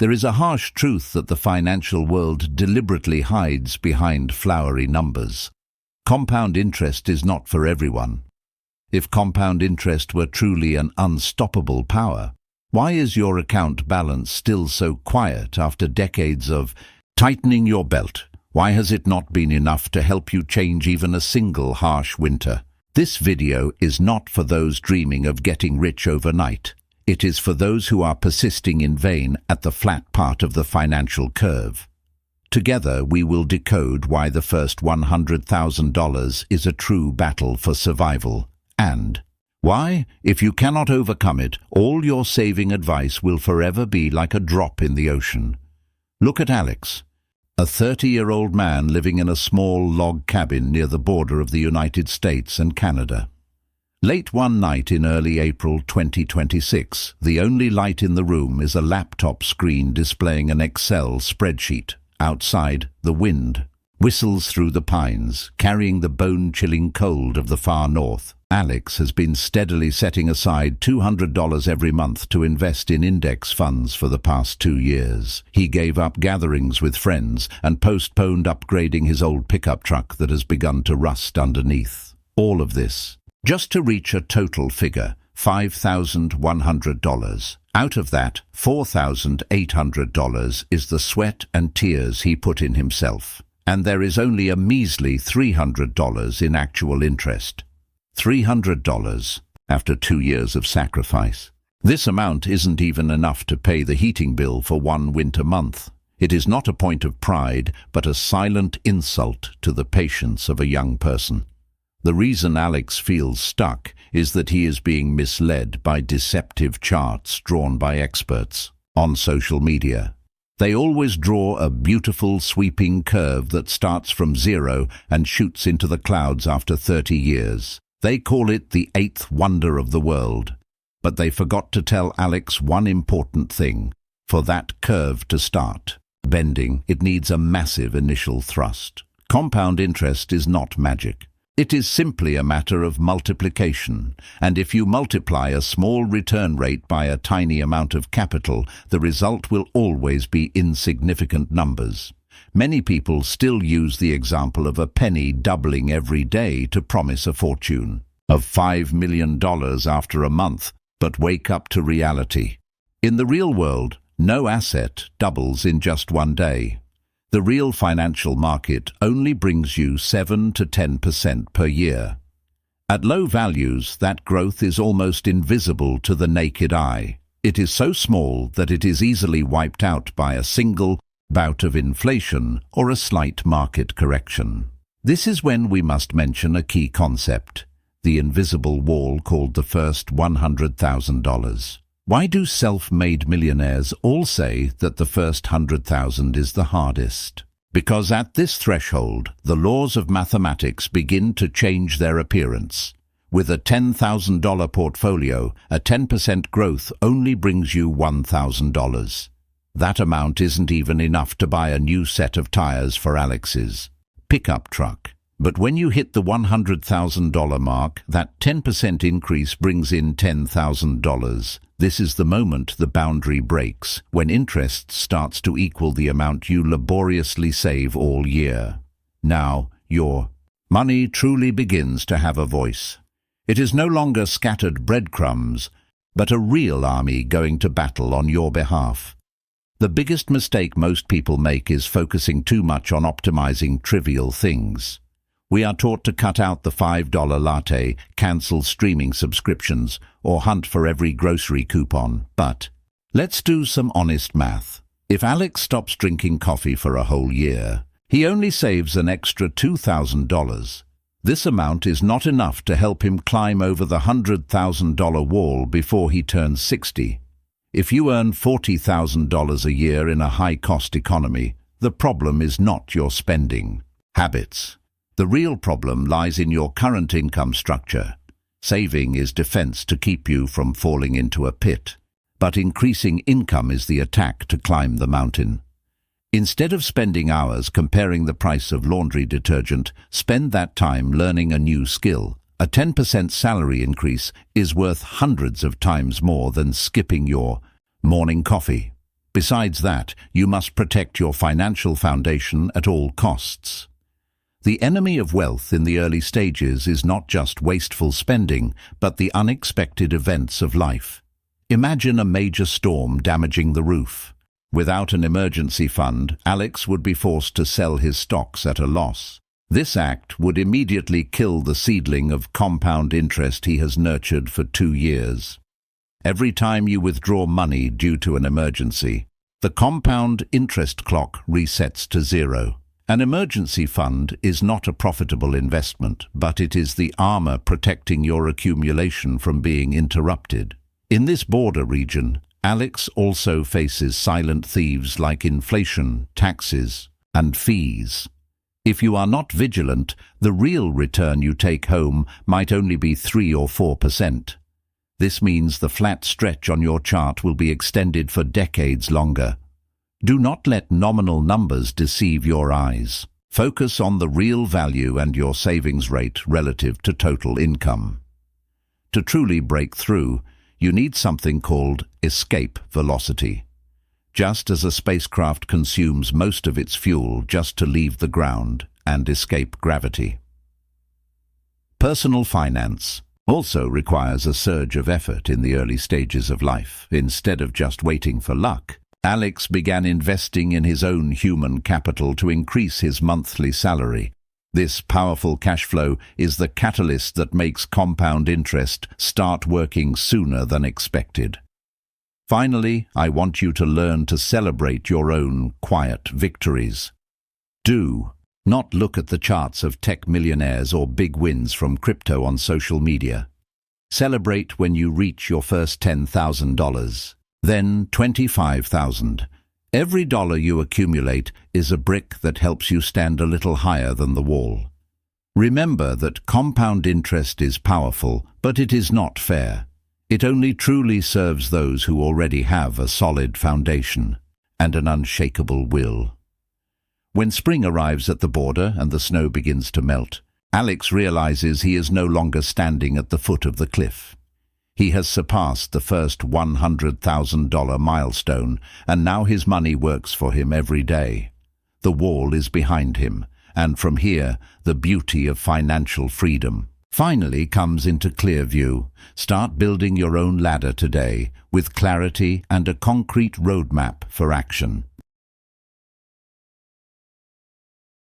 There is a harsh truth that the financial world deliberately hides behind flowery numbers. Compound interest is not for everyone. If compound interest were truly an unstoppable power, why is your account balance still so quiet after decades of tightening your belt? Why has it not been enough to help you change even a single harsh winter? This video is not for those dreaming of getting rich overnight. It is for those who are persisting in vain at the flat part of the financial curve. Together we will decode why the first $100,000 is a true battle for survival, and why, if you cannot overcome it, all your saving advice will forever be like a drop in the ocean. Look at Alex, a 30-year-old man living in a small log cabin near the border of the United States and Canada. Late one night in early April 2026, the only light in the room is a laptop screen displaying an Excel spreadsheet. Outside, the wind whistles through the pines, carrying the bone-chilling cold of the far north. Alex has been steadily setting aside $200 every month to invest in index funds for the past 2 years. He gave up gatherings with friends and postponed upgrading his old pickup truck that has begun to rust underneath. All of this just to reach a total figure, $5,100. Out of that, $4,800 is the sweat and tears he put in himself. And there is only a measly $300 in actual interest. $300 after 2 years of sacrifice. This amount isn't even enough to pay the heating bill for one winter month. It is not a point of pride, but a silent insult to the patience of a young person. The reason Alex feels stuck is that he is being misled by deceptive charts drawn by experts on social media. They always draw a beautiful sweeping curve that starts from zero and shoots into the clouds after 30 years. They call it the 8th wonder of the world. But they forgot to tell Alex one important thing. For that curve to start bending, it needs a massive initial thrust. Compound interest is not magic. It is simply a matter of multiplication, and if you multiply a small return rate by a tiny amount of capital, the result will always be insignificant numbers. Many people still use the example of a penny doubling every day to promise a fortune of $5 million after a month, but wake up to reality. In the real world, no asset doubles in just one day. The real financial market only brings you 7 to 10% per year. At low values, that growth is almost invisible to the naked eye. It is so small that it is easily wiped out by a single bout of inflation or a slight market correction. This is when we must mention a key concept, the invisible wall called the first $100,000. Why do self-made millionaires all say that the first 100,000 is the hardest? Because at this threshold, the laws of mathematics begin to change their appearance. With a $10,000 portfolio, a 10% growth only brings you $1,000. That amount isn't even enough to buy a new set of tires for Alex's pickup truck. But when you hit the $100,000 mark, that 10% increase brings in $10,000. This is the moment the boundary breaks, when interest starts to equal the amount you laboriously save all year. Now, your money truly begins to have a voice. It is no longer scattered breadcrumbs, but a real army going to battle on your behalf. The biggest mistake most people make is focusing too much on optimizing trivial things. We are taught to cut out the $5 latte, cancel streaming subscriptions, or hunt for every grocery coupon. But let's do some honest math. If Alex stops drinking coffee for a whole year, he only saves an extra $2,000. This amount is not enough to help him climb over the $100,000 wall before he turns 60. If you earn $40,000 a year in a high-cost economy, the problem is not your spending habits. The real problem lies in your current income structure. Saving is defense to keep you from falling into a pit, but increasing income is the attack to climb the mountain. Instead of spending hours comparing the price of laundry detergent, spend that time learning a new skill. A 10% salary increase is worth hundreds of times more than skipping your morning coffee. Besides that, you must protect your financial foundation at all costs. The enemy of wealth in the early stages is not just wasteful spending, but the unexpected events of life. Imagine a major storm damaging the roof. Without an emergency fund, Alex would be forced to sell his stocks at a loss. This act would immediately kill the seedling of compound interest he has nurtured for 2 years. Every time you withdraw money due to an emergency, the compound interest clock resets to 0. An emergency fund is not a profitable investment, but it is the armor protecting your accumulation from being interrupted. In this border region, Alex also faces silent thieves like inflation, taxes, and fees. If you are not vigilant, the real return you take home might only be 3 or 4%. This means the flat stretch on your chart will be extended for decades longer. Do not let nominal numbers deceive your eyes. Focus on the real value and your savings rate relative to total income. To truly break through, you need something called escape velocity. Just as a spacecraft consumes most of its fuel just to leave the ground and escape gravity. Personal finance also requires a surge of effort in the early stages of life. Instead of just waiting for luck, Alex began investing in his own human capital to increase his monthly salary. This powerful cash flow is the catalyst that makes compound interest start working sooner than expected. Finally, I want you to learn to celebrate your own quiet victories. Do not look at the charts of tech millionaires or big wins from crypto on social media. Celebrate when you reach your first $10,000, then $25,000. Every dollar you accumulate is a brick that helps you stand a little higher than the wall. Remember that compound interest is powerful, but it is not fair. It only truly serves those who already have a solid foundation and an unshakable will. When spring arrives at the border and the snow begins to melt, Alex realizes he is no longer standing at the foot of the cliff. He has surpassed the first $100,000 milestone, and now his money works for him every day. The wall is behind him, and from here, the beauty of financial freedom finally comes into clear view. Start building your own ladder today with clarity and a concrete roadmap for action.